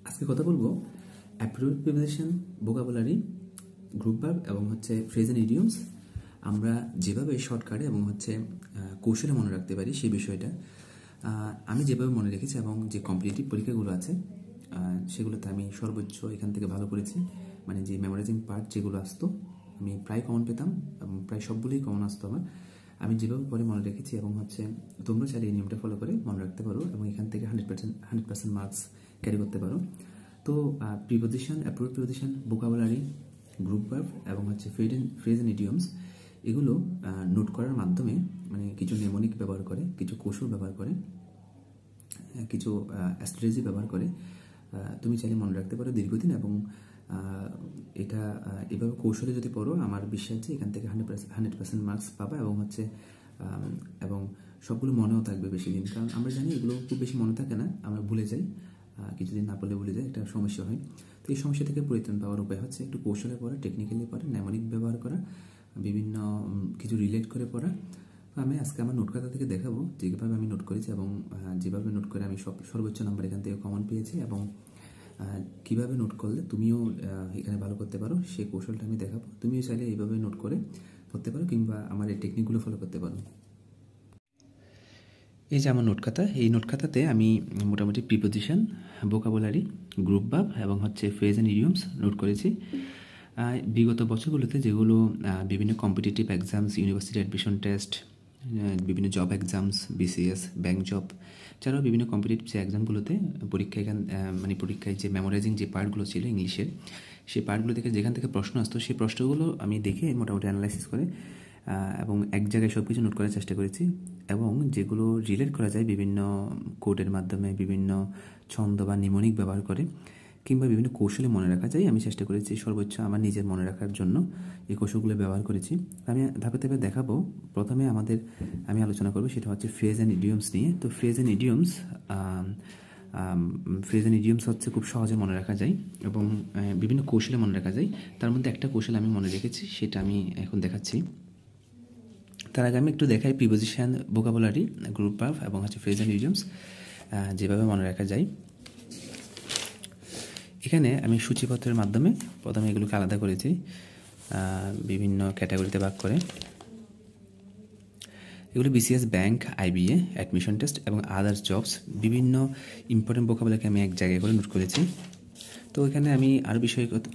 আজকে কথা বলবো appropriate preposition, vocabulary, group verb এবং ফ্রেজ এন্ড ইডিয়মস আমরা যেভাবে শর্টকাটে এবং কৌশলে মনে রাখতে পারি সেই বিষয়টা আমি যেভাবে মনে রেখেছি এবং যে কম্পিটিটিভ পরীক্ষাগুলো আছে সেগুলোতে আমি সর্বোচ্চ এখান থেকে ভালো করেছি। মানে যে মেমোরাইজিং পার্ট যেগুলো আসতো আমি প্রায় কমন পেতাম এবং প্রায় সবগুলোই কমন আসতো আমার। আমি যেভাবে পরে মনে রেখেছি এবং তোমরা চাইলে এই নিয়মটা ফলো করে মনে রাখতে পারো এবং এখান থেকে 100% মার্কস ক্যারি করতে পারো। তো preposition, appropriate preposition, vocabulary, group verb এবং ফ্রেজ এন্ড ইডিয়মস এগুলো নোট করার মাধ্যমে মানে কিছু নেমোনিক ব্যবহার করে, কিছু কৌশল ব্যবহার করে, কিছু স্ট্র্যাটেজি ব্যবহার করে তুমি চাইলে মনে রাখতে পারো দীর্ঘদিন। এবং এটা এভাবে কৌশলে যদি পড়ো আমার বিশ্বাস যে এখান থেকে 100% মার্কস পাবা এবং সবগুলো মনেও থাকবে বেশি দিন। কারণ আমরা জানি এগুলো খুব বেশি মনে থাকে না, আমরা ভুলে যাই, কিছুদিন না পড়লে ভুলে যাই, একটা সমস্যা হয়। তো এই সমস্যা থেকে পরিত্রাণ পাওয়ার উপায় হচ্ছে একটু কৌশলে পড়া, টেকনিক্যালি পড়া, নেমোনিক ব্যবহার করা, বিভিন্ন কিছু রিলেট করে পড়া। আমি আজকে আমার নোট খাতা থেকে দেখাবো যেভাবে আমি নোট করেছি এবং যেভাবে নোট করে আমি সর্বোচ্চ নাম্বার এখান থেকে কমন পেয়েছি এবং কীভাবে নোট করলে তুমিও এখানে ভালো করতে পারো সেই কৌশলটা আমি দেখাবো। তুমিও চাইলে এইভাবে নোট করে পড়তে পারো কিংবা আমার এই টেকনিকগুলো ফলো করতে পারো। এই যে আমার নোট খাতা, এই নোট খাতাতে আমি মোটামুটি প্রিপোজিশন, ভোকাবুলারি, গ্রুপ ভার্ব এবং ফ্রেজ অ্যান্ড ইডিয়মস নোট করেছি। বিগত বছরগুলোতে যেগুলো বিভিন্ন competitive exams, university admission test, বিভিন্ন job exams, BCS, bank job, ছাড়াও বিভিন্ন কম্পিটিটিভ যে এক্সামগুলোতে পরীক্ষায় যে মেমোরাইজিং যে পার্টগুলো ছিল ইংলিশের, সেই পার্টগুলো থেকে যেখান থেকে প্রশ্ন আসতো সেই প্রশ্নগুলো আমি দেখে মোটামুটি অ্যানালাইসিস করে এবং এক জায়গায় সব কিছু নোট করার চেষ্টা করেছি। এবং যেগুলো রিলেট করা যায় বিভিন্ন কোডের মাধ্যমে, বিভিন্ন ছন্দ বা নিমোনিক ব্যবহার করে কিংবা বিভিন্ন কৌশলে মনে রাখা যায়, আমি চেষ্টা করেছি সর্বোচ্চ আমার নিজের মনে রাখার জন্য এই কৌশলগুলো ব্যবহার করেছি। আমি ধাপে ধাপে দেখাবো। প্রথমে আমি আলোচনা করবো সেটা হচ্ছে ফ্রেজ অ্যান্ড ইডিয়মস নিয়ে। তো ফ্রেজ অ্যান্ড ইডিয়মস খুব সহজে মনে রাখা যায় এবং বিভিন্ন কৌশলে মনে রাখা যায়। তার মধ্যে একটা কৌশল আমি মনে রেখেছি, সেটা আমি এখন দেখাচ্ছি। তার আগে আমি একটু দেখাই প্রিপোজিশন, ভোকাবুলারি, গ্রুপ ভার্ব এবং ফ্রেজ অ্যান্ড ইডিয়মস যেভাবে মনে রাখা যায়। এখানে আমি সূচিপত্রের মাধ্যমে প্রথমে এগুলোকে আলাদা করেছি বিভিন্ন ক্যাটাগরিতে ভাগ করে। এগুলো BCS, bank, IBA, admission test এবং আদার্স জবস, বিভিন্ন ইম্পর্টেন্ট ভোকাবুলারিকে আমি এক জায়গায় করে নোট করেছি। তো এখানে আমি আরও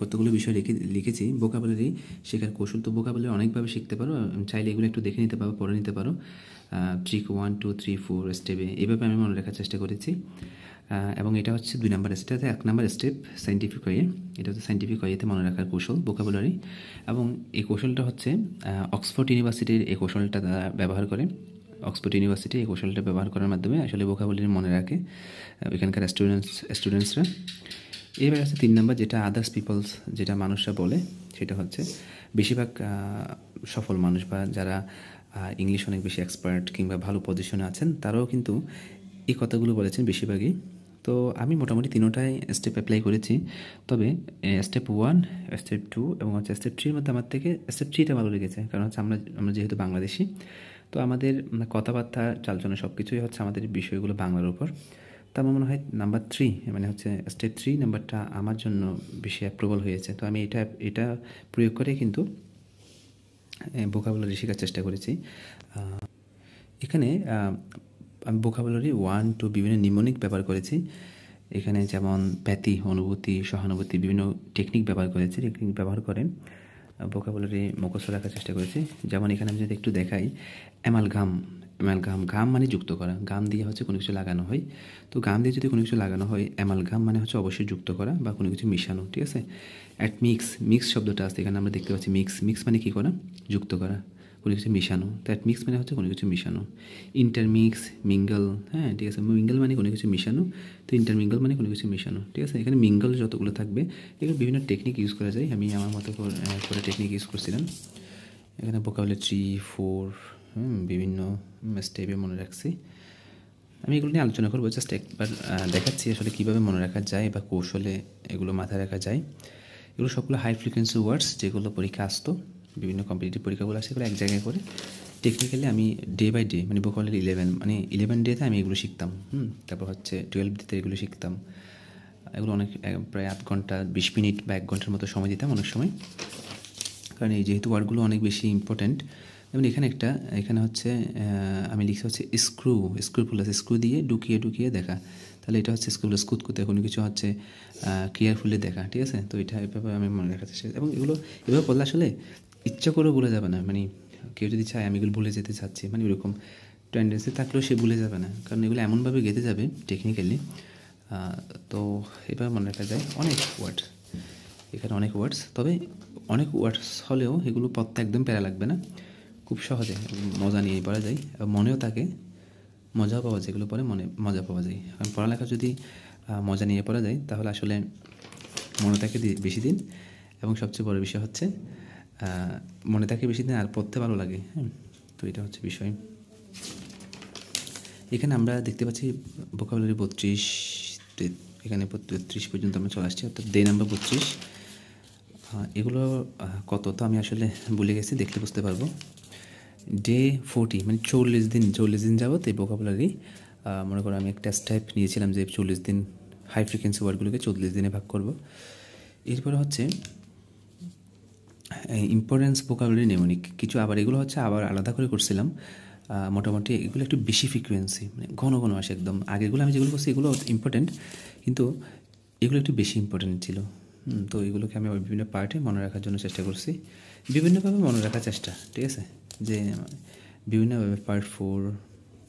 কতগুলো বিষয় লিখেছি। ভোকাবুলারি শেখার কৌশল, তো ভোকাবুলারি অনেকভাবে শিখতে পারো, চাইলে এগুলো একটু দেখে নিতে পারো, পড়ে নিতে পারো। ট্রিক 1, 2, 3, 4 স্টেপে এইভাবে আমি মনে রাখার চেষ্টা করেছি। এবং এটা হচ্ছে 2 number step. 1 number step scientific way, এটা হচ্ছে সাইন্টিফিক ওয়েতে মনে রাখার কৌশল ভোকাবুলারি। এবং এই কৌশলটা অক্সফোর্ড ইউনিভার্সিটির এই কৌশলটা ব্যবহার করে। অক্সফোর্ড ইউনিভার্সিটি এই কৌশলটা ব্যবহার করার মাধ্যমে আসলে ভোকাবুলারি মনে রাখে এখানকার স্টুডেন্টসরা। এবার আছে 3 নাম্বার, যেটা আদার্স পিপলস, যেটা মানুষরা বলে, সেটা হচ্ছে বেশিরভাগ সফল মানুষ বা যারা ইংলিশ অনেক বেশি এক্সপার্ট কিংবা ভালো পজিশনে আছেন তারাও কিন্তু এই কথাগুলো বলেছেন বেশিরভাগই। তো আমি মোটামুটি তিনোটাই স্টেপ অ্যাপ্লাই করেছি। তবে স্টেপ 1, স্টেপ 2 এবং স্টেপ 3-র মধ্যে আমার থেকে স্টেপ 3টা ভালো লেগেছে। কারণ আমরা যেহেতু বাংলাদেশি, তো আমাদের কথাবার্তা, চালচলন সব কিছুই আমাদের বিষয়গুলো বাংলার উপর। তো আমার মনে হয় নাম্বার 3 স্টেপ 3 নাম্বারটা আমার জন্য বেশি অ্যাপ্রুভাল হয়েছে। তো আমি এটা প্রয়োগ করে কিন্তু ভোকাবুলারি শেখার চেষ্টা করেছি। এখানে আমি ভোকাবুলারি 1, 2 বিভিন্ন নিমোনিক ব্যবহার করেছি। এখানে যেমন ব্যতি, অনুভূতি, সহানুভূতি, বিভিন্ন টেকনিক ব্যবহার করে ভোকাবুলারি মুখস্থ রাখার চেষ্টা করেছি। যেমন এখানে আমি যদি একটু দেখাই, অ্যামালগাম, ঘাম মানে যুক্ত করা, গাম দিয়ে কোনো কিছু লাগানো হয়। তো গাম দিয়ে যদি কোনো কিছু লাগানো হয়, অ্যামালগাম মানে অবশ্যই যুক্ত করা বা কোনো কিছু মিশানো, ঠিক আছে। মিক্স শব্দটা আছে এখানে, আমরা দেখতে পাচ্ছি মিক্স মানে কী করা, যুক্ত করা, কোনো কিছু মিশানো। তো মিক্স মানে কোনো কিছু মিশানো। ইন্টারমিক্স, মিঙ্গল, হ্যাঁ ঠিক আছে। মিঙ্গল মানে কোনো কিছু মিশানো, তো ইন্টারমিঙ্গল মানে কোনো কিছু মিশানো, ঠিক আছে। এখানে মিঙ্গল যতগুলো থাকবে এগুলো বিভিন্ন টেকনিক ইউজ করা যায়। আমি আমার মতো করে টেকনিক ইউজ করছিলাম। এখানে ভোকাবুলারি 3, 4 বিভিন্ন স্টেপে মনে রাখছি। আমি এগুলো নিয়ে আলোচনা করবো, জাস্ট একবার দেখাচ্ছি আসলে কীভাবে মনে রাখা যায় বা কৌশলে এগুলো মাথায় রাখা যায়। এগুলো সবগুলো হাই ফ্রিকোয়েন্সি ওয়ার্ডস, যেগুলো পরীক্ষা আসতো, বিভিন্ন কম্পিটিটিভ পরীক্ষাগুলো আসে, এগুলো এক জায়গায় করে টেকনিক্যালি আমি ডে বাই ডে ভোকাবুলারি 11 ডেতে আমি এগুলো শিখতাম। তারপর 12 ডেতে এগুলো শিখতাম। এগুলো অনেক প্রায় 8 ঘন্টা 20 মিনিট বা 1 ঘন্টার মতো সময় দিতাম অনেক সময়, কারণ এই যেহেতু ওয়ার্ডগুলো অনেক বেশি ইম্পর্ট্যান্ট। যেমন এখানে হচ্ছে আমি লিখছি হচ্ছে স্ক্রু প্লাস স্ক্রু দিয়ে ঢুকিয়ে দেখা, তাহলে এটা হচ্ছে স্ক্রু প্লাস কুতকুতে কোনো কিছু হচ্ছে কেয়ারফুলি দেখা, ঠিক আছে। তো এটা এভাবে আমি মনে রাখার চেষ্টা, এবং এগুলো এভাবে করলে আসলে ইচ্ছা করেও ভুলে যাবে না, মানে কেউ যদি চায় আমি এগুলো ভুলে যেতে চাচ্ছি, মানে এরকম টেন্ডেন্সি থাকলেও সে ভুলে যাবে না, কারণ এগুলো এমনভাবে গেঁথে যাবে টেকনিক্যালি। তো এভাবে মনে রাখা যায় অনেক ওয়ার্ডস, এখানে অনেক ওয়ার্ডস, তবে অনেক ওয়ার্ডস হলেও এগুলো পড়তে একদম প্যারা লাগবে না, খুব সহজে মজা নিয়ে পড়া যায়, মনেও থাকে, মজাও পাওয়া যায়, এগুলো পরে মজা পাওয়া যায়। কারণ পড়ালেখা যদি মজা নিয়ে পড়া যায় তাহলে আসলে মনে থাকে বেশি দিন, এবং সবচেয়ে বড় বিষয় হচ্ছে মনে থাকে বেশি দিন আর পড়তে ভালো লাগে। হ্যাঁ, তো এটা হচ্ছে বিষয়। এখানে আমরা দেখতে পাচ্ছি ভোকাবুলারি 32, এখানে 33 পর্যন্ত আমরা চলে আসছি, অর্থাৎ ডে নাম্বার 32। এগুলো কত তো আমি আসলে ভুলে গেছি, দেখলে বুঝতে পারবো। ডে 40 মানে 40 দিন যাবত এই ভোকাবুলারি, মনে করো আমি একটা স্টেপ নিয়েছিলাম যে 40 দিন হাই ফ্রিকোয়েন্সি ওয়ার্ডগুলোকে 40 দিনে ভাগ করব। এরপরে হচ্ছে ইম্পর্টেন্স ভোকাবুলারি নেমোনিক কিছু, আবার এগুলো হচ্ছে আবার আলাদা করে করছিলাম। মোটামুটি এগুলো একটু বেশি ফ্রিকোয়েন্সি, মানে ঘন ঘন আসে একদম। আগেগুলো আমি যেগুলো করছি এগুলো ইম্পর্টেন্ট, কিন্তু এগুলো একটু বেশি ইম্পর্টেন্ট ছিল। তো এগুলোকে আমি বিভিন্ন পার্টে মনে রাখার জন্য চেষ্টা করছি, বিভিন্নভাবে মনে রাখার চেষ্টা, ঠিক আছে, যে বিভিন্নভাবে পার্ট 4,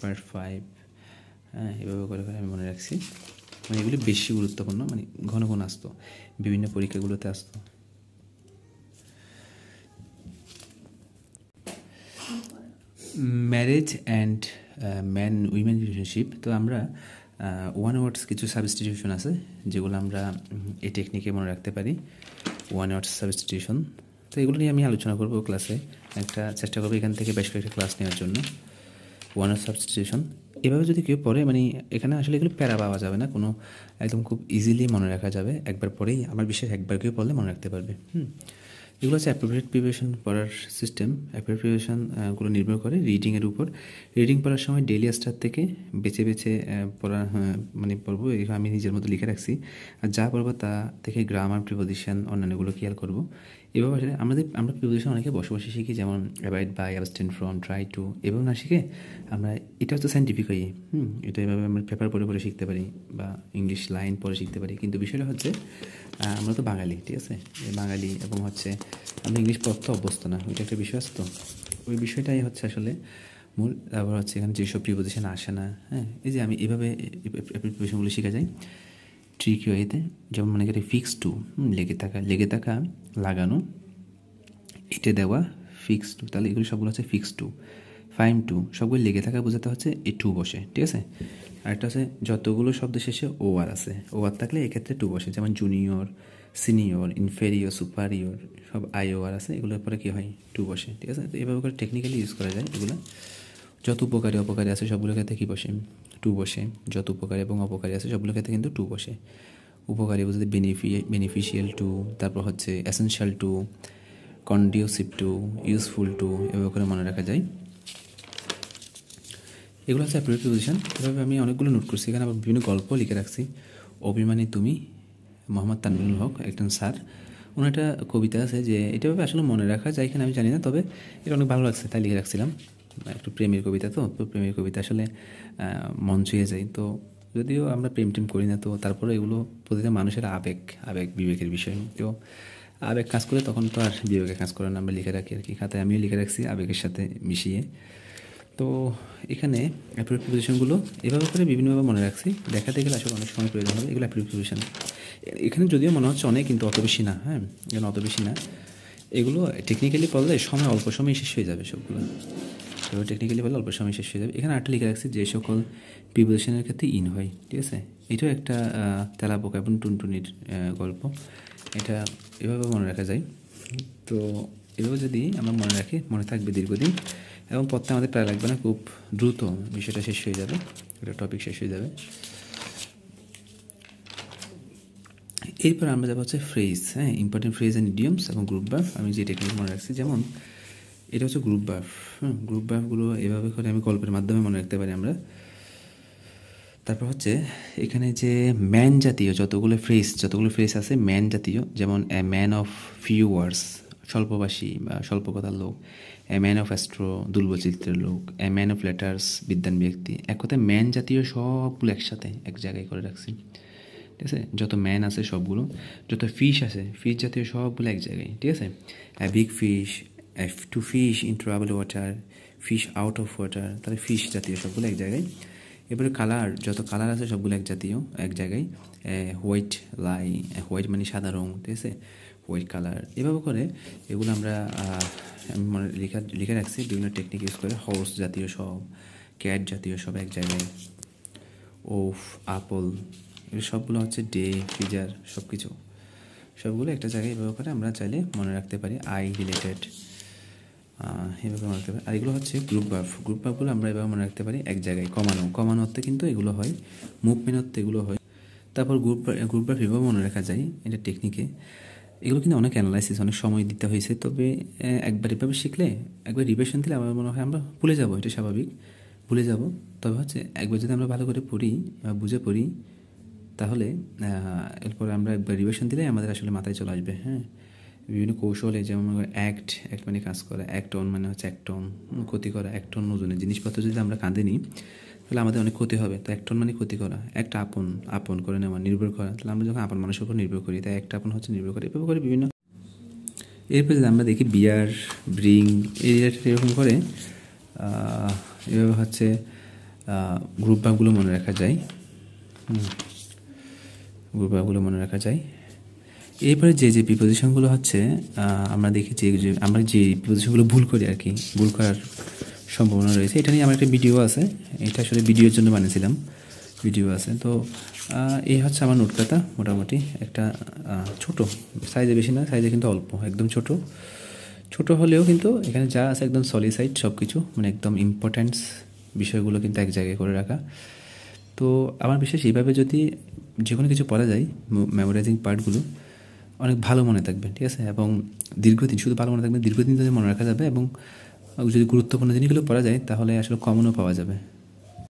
পার্ট 5, হ্যাঁ, এভাবে করে আমি মনে রাখছি। মানে এগুলি বেশি গুরুত্বপূর্ণ, মানে ঘন ঘন আসতো, বিভিন্ন পরীক্ষাগুলোতে আসতো। Marriage and man women relationship, তো আমরা ওয়ান ওয়ার্ডস কিছু সাবস্টিটিউশন আছে যেগুলো আমরা এই টেকনিকে মনে রাখতে পারি, ওয়ান ওয়ার্ডস সাবস্টিটিউশন। তো এগুলো নিয়ে আমি আলোচনা করবো ক্লাসে, একটা চেষ্টা করবো এখান থেকে বেশ কয়েকটা ক্লাস নেওয়ার জন্য। ওয়ান ওয়ার্ড সাবস্টিটিউশন এভাবে যদি কেউ পড়ে, মানে এখানে আসলে এগুলো প্যারা পাওয়া যাবে না কোনো, একদম খুব ইজিলি মনে রাখা যাবে, একবার পরেই আমার বিশ্বাস একবার কেউ পড়লে মনে রাখতে পারবে। এগুলো হচ্ছে অ্যাপ্রোপ্রিয়েট প্রিপারেশন পড়ার সিস্টেম। অ্যাপ্রোপ্রিয়েট প্রিপারেশনগুলো নির্ভর করে রিডিংয়ের উপর। রিডিং পড়ার সময় ডেইলি স্টার থেকে বেছে পড়া, মানে পড়বো, এগুলো আমি নিজের মতো লিখে রাখছি। আর যা পড়বো তা থেকে গ্রামার, প্রিপোজিশন, অন্যান্যগুলো খেয়াল করবো। এভাবে আসলে আমরা প্রিপোজিশন অনেকে বসে বসে শিখি, যেমন avoid by, abstain from, try to, এভাবে না শিখে আমরা, এটা হচ্ছে সাইন্টিফিক হয়ে, এটা এভাবে আমরা পেপার পড়ে পড়ে শিখতে পারি বা ইংলিশ লাইন পড়ে শিখতে পারি। কিন্তু বিষয়টা হচ্ছে আমরা তো বাঙালি, ঠিক আছে, বাঙালি, এবং হচ্ছে আমরা ইংলিশ পড়তে অভ্যস্ত না, ওইটা একটা বিষয় আছে। তো ওই বিষয়টাই হচ্ছে আসলে মূল। আবার হচ্ছে এখানে যেসব প্রিপোজিশন আসে না, হ্যাঁ, এই যে আমি এভাবে প্রিপোজিশনগুলো শেখা যায় ট্রিক ওয়েতে। যেমন মনে করি ফিক্স টু, লেগে থাকা, লাগানো, এটে দেওয়া, ফিক্স টু, তাহলে এগুলো সবগুলো হচ্ছে ফিক্স টু। ফাইম টু, সবগুলো লেগে থাকা বোঝাতে হচ্ছে এ টু বসে, ঠিক আছে। আরেকটা হচ্ছে যতগুলো শব্দ শেষে ও আর আছে, ও আর থাকলে এক্ষেত্রে টু বসে, যেমন জুনিয়র, সিনিয়র, ইনফেরিয়র, সুপারিয়র, সব আই ও আর আছে, এগুলোর পরে কী হয়, টু বসে, ঠিক আছে। তো এভাবে করে টেকনিক্যালি ইউজ করা যায় এগুলো। যত উপকারী অপকারী আছে সবগুলোর ক্ষেত্রে কী বসে, টু বসে। যত উপকারী এবং অপকারী আছে সবগুলোর ক্ষেত্রে কিন্তু টু বসে। উপকারী বলতে বেনিফিশিয়াল টু, তারপর হচ্ছে essential to, conducive to, useful to, এভাবে করে মনে রাখা যায়। এগুলো হচ্ছে অ্যাপ্রোপ্রিয়েট প্রিপোজিশন। এভাবে আমি অনেকগুলো নোট করছি, এখানে আবার বিভিন্ন গল্প লিখে রাখছি। অভিমানী তুমি, মোহাম্মদ তানভীরুল হক, একজন স্যার, ওনার একটা কবিতা আছে, যে এটা আসলে মনে রাখা যায় কিনা আমি জানি না, তবে এটা অনেক ভালো লাগছে তাই লিখে রাখছিলাম। একটু প্রেমের কবিতা, তো প্রেমের কবিতা আসলে মন ছুঁয়ে যায়। তো যদিও আমরা প্রেম টেম করি না, তো তারপরে এগুলো প্রতিটা মানুষের আবেগ বিবেকের বিষয়। তো আবেগ কাজ করে তখন তো আর বিবেকে কাজ করে না, আমরা লিখে রাখি আর কি, খাতায় আমিও লিখে রাখছি আবেগের সাথে মিশিয়ে। তো এখানে অ্যাপ্রোপ্রিয়েট প্রিপোজিশনগুলো এভাবে করে বিভিন্নভাবে মনে রাখছি, দেখাতে গেলে আসলে অনেক সময় প্রয়োজন হবে। এগুলো অ্যাপ্রোপ্রিয়েট প্রিপোজিশন, এখানে যদিও মনে হচ্ছে অনেক, কিন্তু অত বেশি না, হ্যাঁ, এখানে অত বেশি না। এগুলো টেকনিক্যালি পড়লে অল্প সময় শেষ হয়ে যাবে সবগুলো, এগুলো টেকনিক্যালি পড়লে অল্প সময় শেষ হয়ে যাবে। এখানে আরেকটা লিখে রাখছি, যে সকল প্রিপোজিশনের ক্ষেত্রে ইন হয়, ঠিক আছে। এটাও একটা তেলাপোকা এবং টুনটুনির গল্প, এটা এভাবে মনে রাখা যায়। তো এভাবে যদি আমরা মনে রাখি, মনে থাকবে দীর্ঘদিন, এবং পড়তে আমাদের প্রায় লাগবে না, খুব দ্রুত বিষয়টা শেষ হয়ে যাবে, একটা টপিক শেষ হয়ে যাবে। এরপর আমরা যাবো হচ্ছে ফ্রেজ, হ্যাঁ, ইম্পর্টেন্ট ফ্রেজ অ্যান্ড ইডিয়মস এবং গ্রুপ ভার্ব। আমি যে টেকনিক মনে রাখছি, যেমন এটা হচ্ছে গ্রুপ ভার্ব। গ্রুপ ভার্বগুলো এভাবে করে আমি গল্পের মাধ্যমে মনে রাখতে পারি আমরা। তারপর হচ্ছে এখানে যে ম্যান জাতীয় যতগুলো ফ্রেজ আছে ম্যান জাতীয়, যেমন a man of few words, স্বল্পভাষী বা স্বল্প কথার লোক, এ ম্যান অফ অ্যাস্ট্রো, দুর্বচিত্রের লোক, এ ম্যান অফ লেটার্স, বিদ্বান ব্যক্তি। এক কথায় ম্যান জাতীয় সবগুলো একসাথে এক জায়গায় করে রাখছি, ঠিক আছে। যত ম্যান আছে সবগুলো, যত ফিশ আছে ফিশ জাতীয় সবগুলো এক জায়গায়, ঠিক আছে। Big fish, two fish in travel water, fish out of water, তাহলে ফিশ জাতীয় সবগুলো এক জায়গায়। এবারে কালার, যত কালার আছে সবগুলো এক জাতীয় এক জায়গায়। হোয়াইট লাই, হোয়াইট মানে সাদা রং, ঠিক আছে, হোয়াইট কালার। এভাবে করে এগুলো আমরা মানে লিখে রাখছি বিভিন্ন টেকনিক ইউজ করে। হর্স জাতীয় সব, ক্যাট জাতীয় সব এক জায়গায়, ওফ, আপল, এগুলো সবগুলো হচ্ছে ডে, ফিজার, সব কিছু সবগুলো একটা জায়গায় এভাবে করে আমরা চাইলে মনে রাখতে পারি। আই রিলেটেড এভাবে মনে রাখতে পারি। আর এগুলো হচ্ছে গ্রুপ ভার্বগুলো আমরা এভাবে মনে রাখতে পারি এক জায়গায়। কমানো অর্থে কিন্তু এগুলো হয়, মুভমেন্ট অর্থে এগুলো হয়। তারপর গ্রুপ ভার্ব এভাবে মনে রাখা যায় এটা টেকনিকে। এগুলো কিন্তু অনেক অ্যানালাইসিস, অনেক সময় দিতে হয়েছে, তবে একবার এভাবে শিখলে, একবার রিভিশন দিলে আমার মনে হয় আমরা ভুলে যাবো, এটা স্বাভাবিক, ভুলে যাব। তবে হচ্ছে একবার যদি আমরা ভালো করে পড়ি বা বুঝে পড়ি, তাহলে এরপর আমরা একবার রিভিশন দিলে আমাদের আসলে মাথায় চলে আসবে। হ্যাঁ, বিভিন্ন কৌশলে, যেমন অ্যাক্ট মানে কাজ করা, অ্যাক্ট অন মানে হচ্ছে এক টন ক্ষতি করা, এক টন ওজনের জিনিসপত্র যদি আমরা কাঁধে নিই তাহলে আমাদের অনেক ক্ষতি হবে। তো এক টন মানে ক্ষতি করা, একটা আপন করে নেওয়া, নির্ভর করা। তাহলে আমরা যখন আপন মানুষের উপর নির্ভর করি, তাই একটা আপন হচ্ছে নির্ভর করি, এভাবে করে বিভিন্ন। এরপর যদি আমরা দেখি বিয়ার, ব্রিং, এই রিলেটেড এরকম করে এভাবে হচ্ছে গ্রুপ ভার্বগুলো মনে রাখা যায়। গ্রুপ ভার্বগুলো মনে রাখা যায়। এরপরে যে প্রিপোজিশনগুলো হচ্ছে আমরা দেখি যে আমরা যে প্রিপোজিশনগুলো ভুল করি আর কি, ভুল করার সম্ভাবনা রয়েছে, এটা নিয়ে আমার একটা ভিডিও আছে। এটা আসলে ভিডিওর জন্য বানিয়েছিলাম, ভিডিও আছে। তো এই হচ্ছে আমার নোট খাতা, মোটামুটি একটা ছোট সাইজে, বেশি না, সাইজে কিন্তু অল্প, একদম ছোট হলেও কিন্তু এখানে যা আছে একদম সলিসাইড সব কিছু, মানে একদম ইম্পর্ট্যান্স বিষয়গুলো কিন্তু এক জায়গায় করে রাখা। তো আমার বিশেষ এইভাবে যদি যে কোনো কিছু পড়া যায়, মেমোরাইজিং পার্টগুলো অনেক ভালো মনে থাকবে, ঠিক আছে। এবং দীর্ঘদিন, শুধু ভালো মনে থাকবে, দীর্ঘদিন যদি মনে রাখা যাবে, এবং যদি গুরুত্বপূর্ণ জিনিসগুলো পড়া যায় তাহলে আসলে কমনও পাওয়া যাবে।